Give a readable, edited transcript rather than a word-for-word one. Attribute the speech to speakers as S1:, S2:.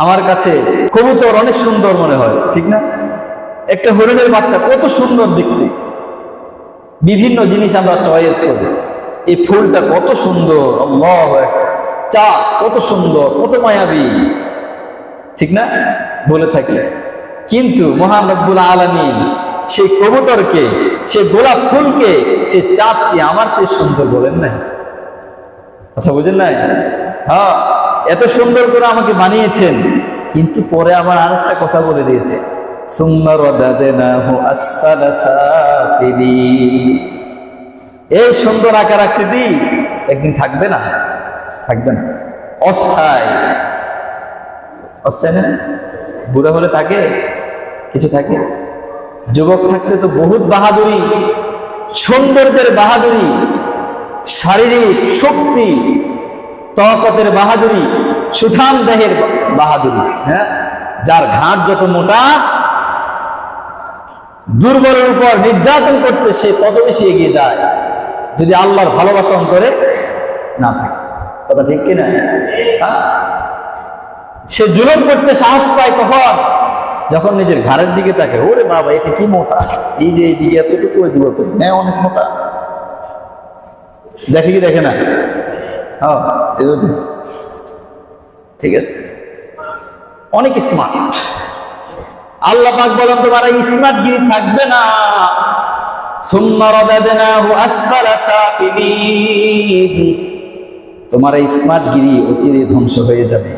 S1: আমার কাছে কবুতর অনেক সুন্দর মনে হয়, ঠিক না? একটা হরিণের বাচ্চা কত সুন্দর দেখতে। বিভিন্ন জিনিস আমরা চয়েস করি। এই ফুলটা কত সুন্দর, আল্লাহু আকবার, চা কত সুন্দর, কত মায়াবী, ঠিক না? বলে থাকি। কিন্তু মহান রব্বুল আলামিন সেই কবুতরকে, সেই গোলাপ ফুলকে, সেই চাঁদকে আমার চেয়ে সুন্দর বলেন নাই? কথা বুঝেন নাই? হ্যাঁ, এত সুন্দর করে আমাকে বানিয়েছেন, কিন্তু পরে আবার আরেকটা কথা বলে দিয়েছে, সুম্মা রাদাদনাহু আসফালা সাফিলিন। এই সুন্দর আকার আকৃতি একদিন থাকবে না, থাকবে না, অস্থায়ী। অস্থায়ী না? বুড়া হলে থাকে কিছু, থাকে? যুবক থাকতে তো বহুত বাহাদুরি, সৌন্দর্যের বাহাদুরি, শারীরিক শক্তি, তকতের বাহাদুরি, সুঠাম দেহের বাহাদুরি। হ্যাঁ, যার ঘাট যত মোটা, দুর্বলের উপর নির্যাতন করতে সে তত বেশি এগিয়ে যায়, যদি আল্লাহর ভালোবাসা অন্তরে না থাকে। কথা ঠিক কিনা? সে জুলুম করতে সাহস পায় কখন? যখন নিজের ঘাড়ের দিকে তাকে, ওরে বাবা এটা কি মোটা, এই যে এইদিকে এতটুকু, ওই দিকে হ্যাঁ অনেক মোটা। দেখে কি দেখে না? হ্যাঁ, ঠিক আছে, অনেক স্মার্ট। আল্লাহ পাক বলেন তোমার এই স্মার্ট গিরি থাকবে না। সুম্মা রাদাদনাহু আসফালা সাফিলিন, তোমার এই স্মার্ট গিরি অচিরে ধ্বংস হয়ে যাবে।